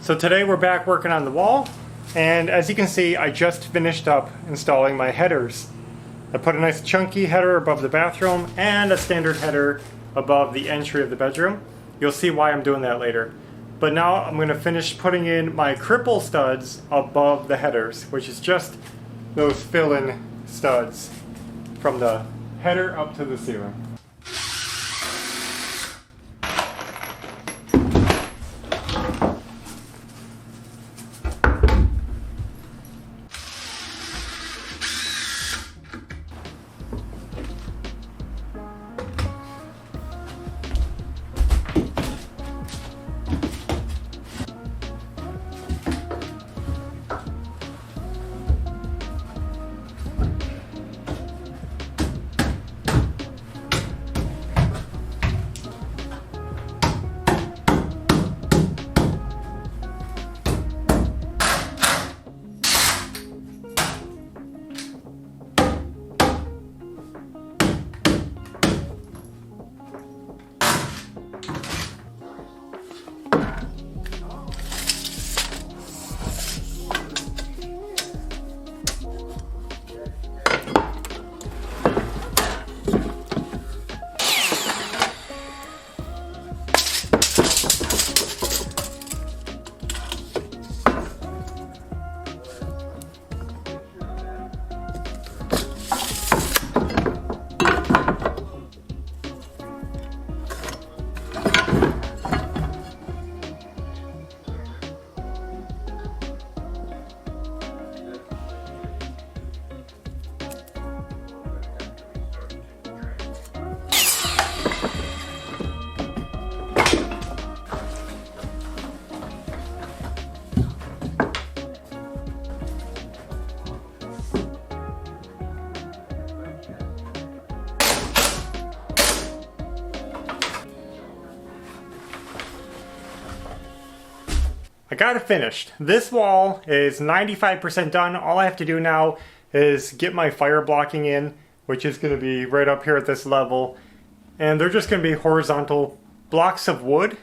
So today we're back working on the wall, and as you can see, I just finished up installing my headers. I put a nice chunky header above the bathroom and a standard header above the entry of the bedroom. You'll see why I'm doing that later. But now I'm going to finish putting in my cripple studs above the headers, which is just those fill-in studs from the header up to the ceiling. I got it finished. This wall is 95% done. All I have to do now is get my fire blocking in, which is going to be right up here at this level. And they're just going to be horizontal blocks of wood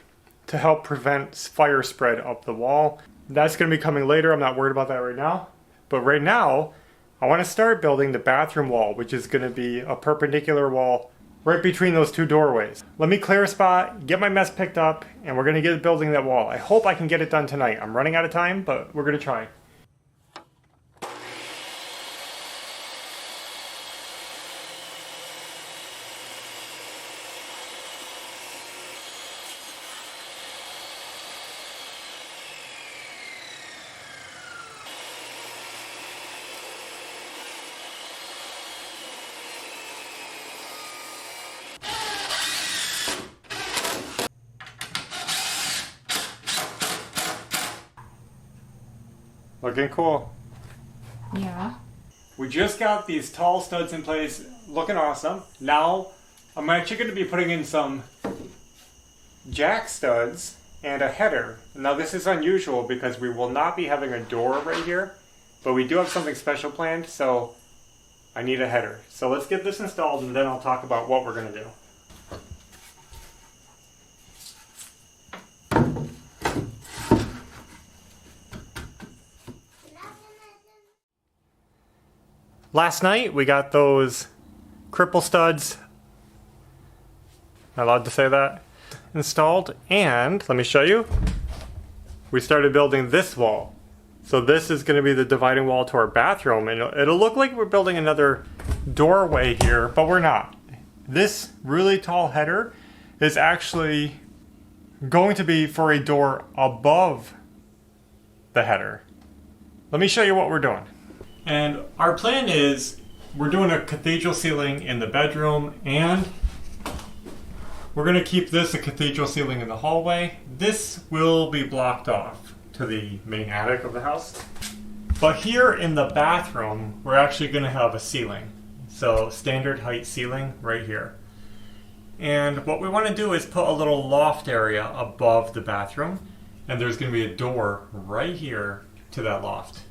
to help prevent fire spread up the wall. That's going to be coming later. I'm not worried about that right now. But right now, I want to start building the bathroom wall, which is going to be a perpendicular wall right between those two doorways. Let me clear a spot, get my mess picked up, and we're gonna get building that wall. I hope I can get it done tonight. I'm running out of time, but we're gonna try. Looking cool. Yeah. We just got these tall studs in place, looking awesome. Now, I'm actually going to be putting in some jack studs and a header. Now this is unusual because we will not be having a door right here, but we do have something special planned, so I need a header. So let's get this installed and then I'll talk about what we're going to do. Last night we got those cripple studs, am I allowed to say that, installed, and let me show you, we started building this wall. So this is going to be the dividing wall to our bathroom, and it'll look like we're building another doorway here, but we're not. This really tall header is actually going to be for a door above the header. Let me show you what we're doing. And our plan is we're doing a cathedral ceiling in the bedroom, and we're going to keep this a cathedral ceiling in the hallway. This will be blocked off to the main attic of the house. But here in the bathroom, we're actually going to have a ceiling. So standard height ceiling right here. And what we want to do is put a little loft area above the bathroom, and there's going to be a door right here to that loft.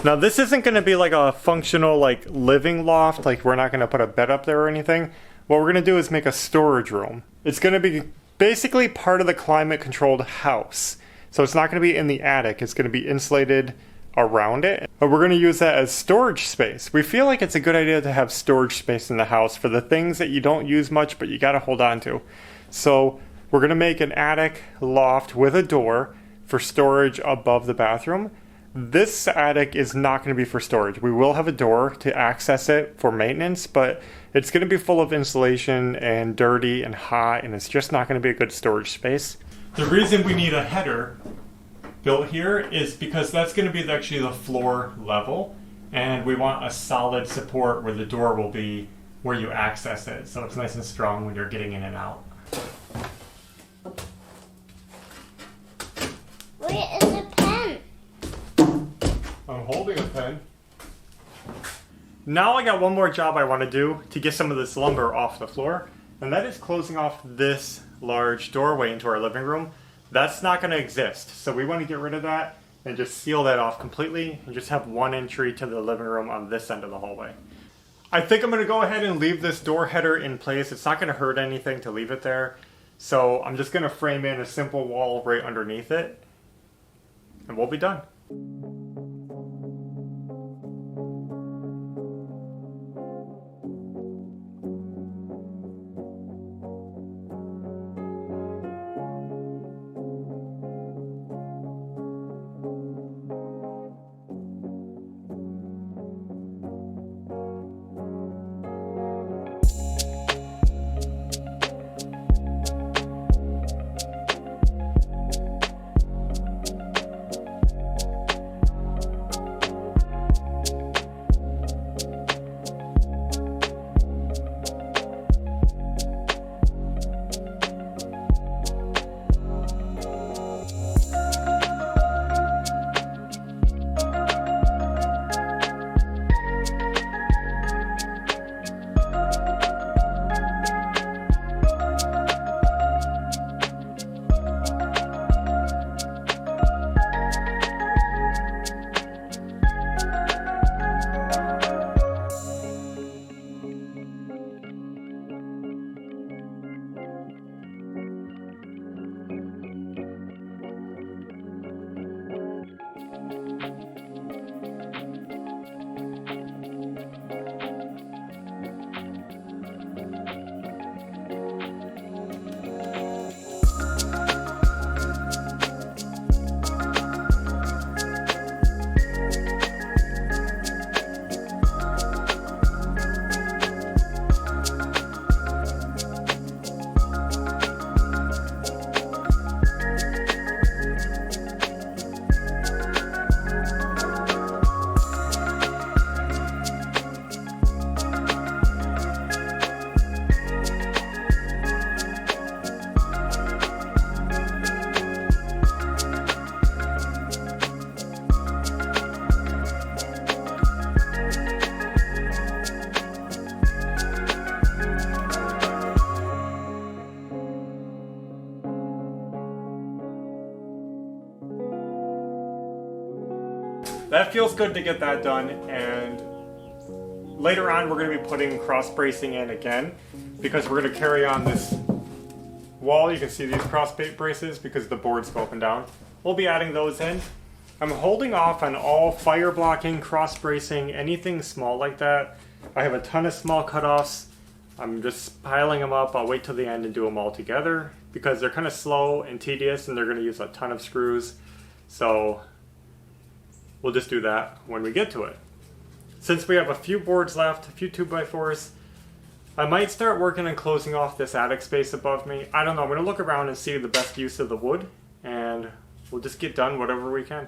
Now this isn't going to be like a functional like living loft, like we're not going to put a bed up there or anything. What we're going to do is make a storage room. It's going to be basically part of the climate controlled house. So it's not going to be in the attic. It's going to be insulated around it. But we're going to use that as storage space. We feel like it's a good idea to have storage space in the house for the things that you don't use much, but you got to hold on to. So we're going to make an attic loft with a door for storage above the bathroom. This attic is not going to be for storage. We will have a door to access it for maintenance, but it's going to be full of insulation and dirty and hot, and it's just not going to be a good storage space. The reason we need a header built here is because that's going to be actually the floor level, and we want a solid support where the door will be where you access it, so it's nice and strong when you're getting in and out. Where is the pen? I'm holding a pen. Now I got one more job I want to do to get some of this lumber off the floor, and that is closing off this large doorway into our living room. That's not going to exist, so we want to get rid of that and just seal that off completely and just have one entry to the living room on this end of the hallway. I think I'm going to go ahead and leave this door header in place. It's not going to hurt anything to leave it there, so I'm just going to frame in a simple wall right underneath it, and we'll be done. That feels good to get that done, and later on we're going to be putting cross bracing in again because we're going to carry on this wall. You can see these cross braces because the boards go up and down. We'll be adding those in. I'm holding off on all fire blocking, cross bracing, anything small like that. I have a ton of small cutoffs. I'm just piling them up. I'll wait till the end and do them all together because they're kind of slow and tedious and they're going to use a ton of screws. So we'll just do that when we get to it. Since we have a few boards left, a few 2x4s, I might start working on closing off this attic space above me. I don't know, I'm going to look around and see the best use of the wood, and we'll just get done whatever we can.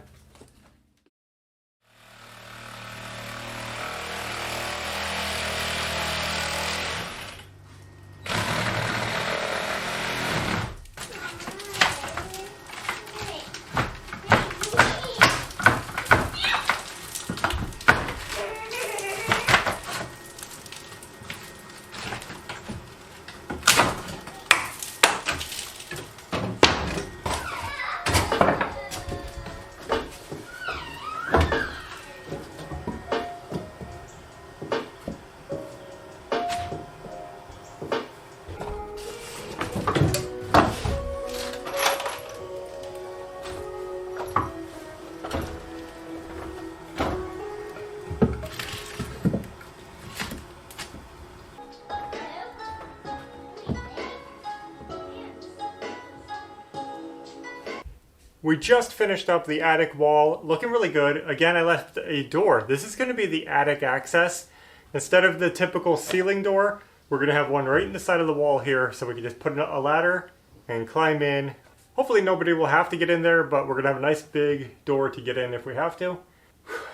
We just finished up the attic wall, looking really good. Again, I left a door. This is going to be the attic access. Instead of the typical ceiling door, we're going to have one right in the side of the wall here, so we can just put a ladder and climb in. Hopefully nobody will have to get in there, but we're going to have a nice big door to get in if we have to.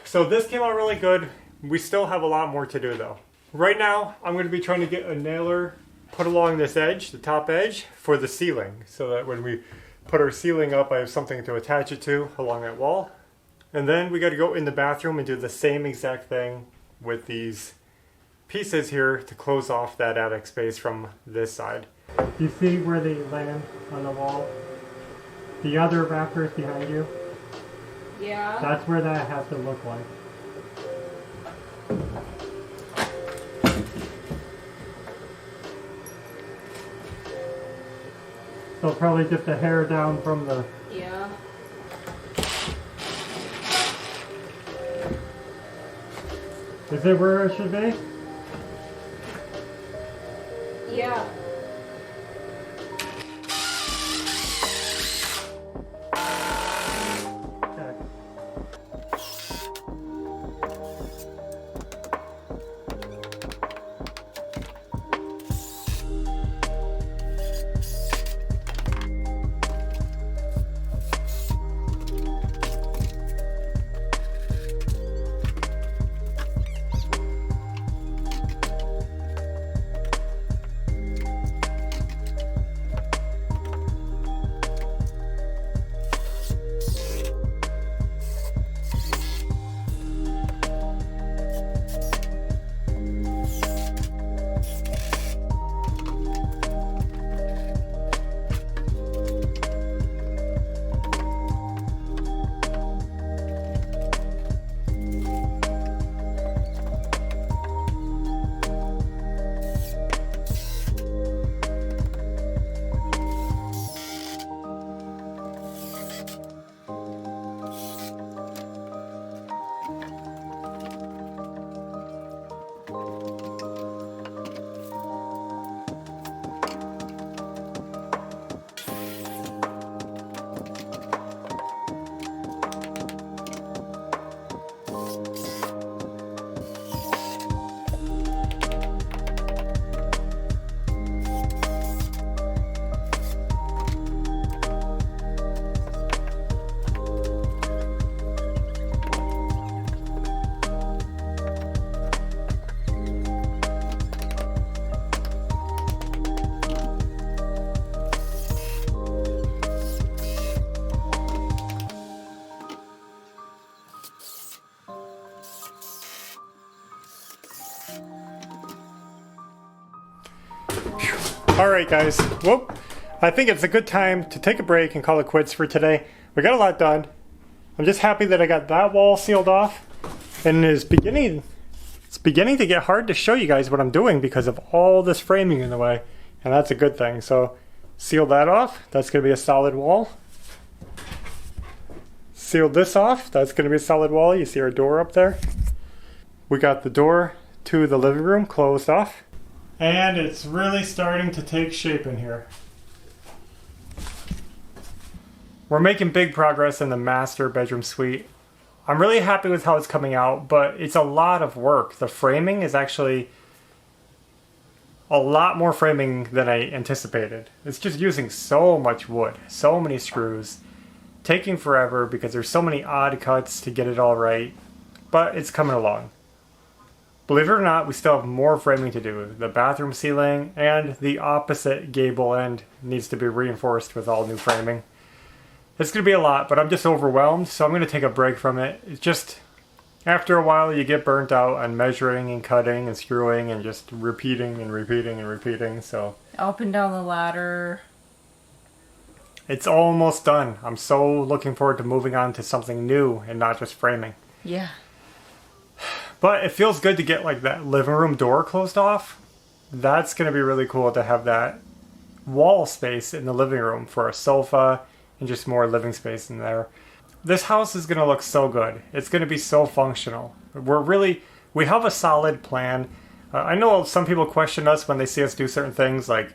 So this came out really good. We still have a lot more to do though. Right now, I'm going to be trying to get a nailer put along this edge, the top edge, for the ceiling, so that when we put our ceiling up, I have something to attach it to along that wall. And then we got to go in the bathroom and do the same exact thing with these pieces here to close off that attic space from this side. You see where they land on the wall? The other rafters behind you? Yeah. That's where that has to look like. So probably just a hair down from the... Yeah. Is it where it should be? Yeah. Okay. Alright guys, well, I think it's a good time to take a break and call it quits for today. We got a lot done. I'm just happy that I got that wall sealed off. And it's beginning to get hard to show you guys what I'm doing because of all this framing in the way. And that's a good thing. So seal that off. That's going to be a solid wall. Seal this off. That's going to be a solid wall. You see our door up there. We got the door to the living room closed off. And it's really starting to take shape in here. We're making big progress in the master bedroom suite. I'm really happy with how it's coming out, but it's a lot of work. The framing is actually a lot more framing than I anticipated. It's just using so much wood, so many screws, taking forever because there's so many odd cuts to get it all right, but it's coming along. Believe it or not, we still have more framing to do. The bathroom ceiling and the opposite gable end needs to be reinforced with all new framing. It's going to be a lot, but I'm just overwhelmed, so I'm going to take a break from it. It's just, after a while, you get burnt out on measuring and cutting and screwing and just repeating and repeating and repeating, so... Up and down the ladder. It's almost done. I'm so looking forward to moving on to something new and not just framing. Yeah. But it feels good to get like that living room door closed off. That's going to be really cool to have that wall space in the living room for a sofa and just more living space in there. This house is going to look so good. It's going to be so functional. We have a solid plan. I know some people question us when they see us do certain things like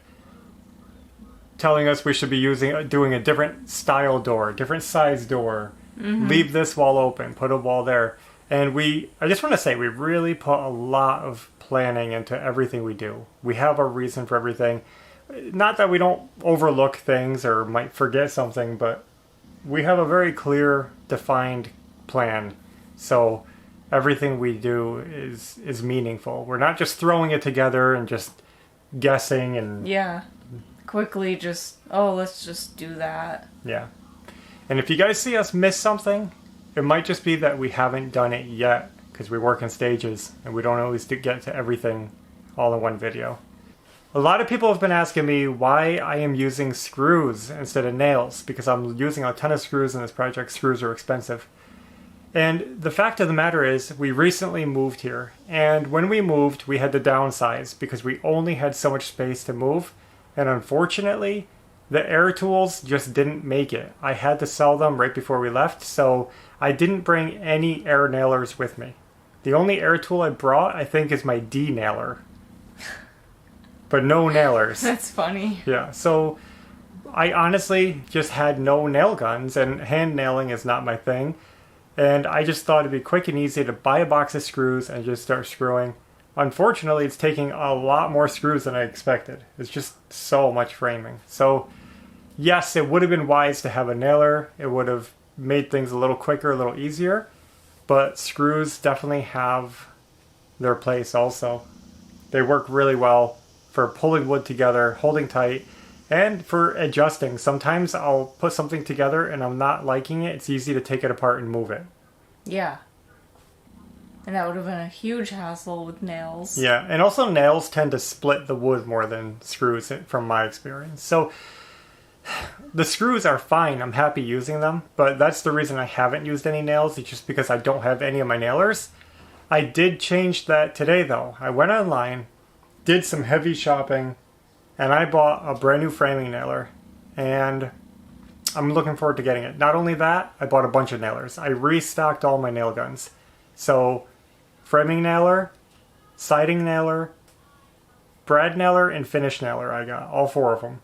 telling us we should be doing a different style door, different size door. Leave this wall open, put a wall there. And I just want to say, we really put a lot of planning into everything we do. We have a reason for everything. Not that we don't overlook things or might forget something, but we have a very clear, defined plan. So everything we do is meaningful. We're not just throwing it together and just guessing and... Yeah. Quickly just, oh, let's just do that. Yeah. And if you guys see us miss something, it might just be that we haven't done it yet because we work in stages and we don't always get to everything all in one video. A lot of people have been asking me why I am using screws instead of nails, because I'm using a ton of screws in this project. Screws are expensive. And the fact of the matter is, we recently moved here, and when we moved, we had to downsize because we only had so much space to move, and unfortunately, the air tools just didn't make it. I had to sell them right before we left, so I didn't bring any air nailers with me. The only air tool I brought, I think, is my D-nailer. But no nailers. That's funny. Yeah, so I honestly just had no nail guns, and hand nailing is not my thing. And I just thought it'd be quick and easy to buy a box of screws and just start screwing. Unfortunately, it's taking a lot more screws than I expected. It's just so much framing. So, yes, it would have been wise to have a nailer. It would have made things a little quicker, a little easier. But screws definitely have their place also. They work really well for pulling wood together, holding tight, and for adjusting. Sometimes I'll put something together and I'm not liking it. It's easy to take it apart and move it. Yeah. And that would have been a huge hassle with nails. Yeah, and also nails tend to split the wood more than screws from my experience. So the screws are fine. I'm happy using them, but that's the reason I haven't used any nails. It's just because I don't have any of my nailers. I did change that today though. I went online, did some heavy shopping, and I bought a brand new framing nailer, and I'm looking forward to getting it. Not only that, I bought a bunch of nailers. I restocked all my nail guns. So, framing nailer, siding nailer, brad nailer, and finish nailer I got. All 4 of them.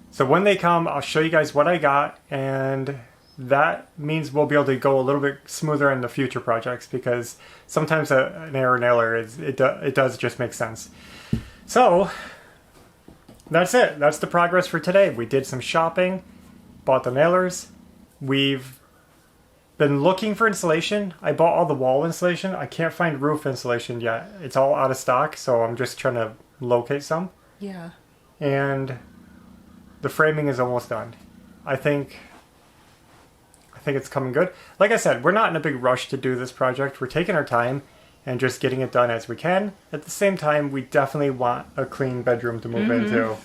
So when they come, I'll show you guys what I got, and that means we'll be able to go a little bit smoother in the future projects, because sometimes an air nailer, it does just make sense. So, that's it. That's the progress for today. We did some shopping, bought the nailers. We've been looking for insulation. I bought all the wall insulation. I can't find roof insulation yet. It's all out of stock, so I'm just trying to locate some. Yeah. And the framing is almost done. I think it's coming good. Like I said, we're not in a big rush to do this project. We're taking our time and just getting it done as we can. At the same time, we definitely want a clean bedroom to move into.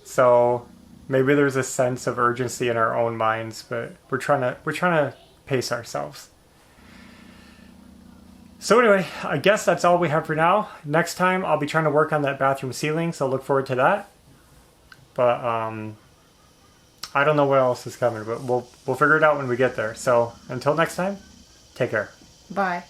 So maybe there's a sense of urgency in our own minds, but we're trying to pace ourselves. So anyway, I guess that's all we have for now. Next time, I'll be trying to work on that bathroom ceiling, so look forward to that. But I don't know what else is coming, but we'll figure it out when we get there. So until next time, take care. Bye.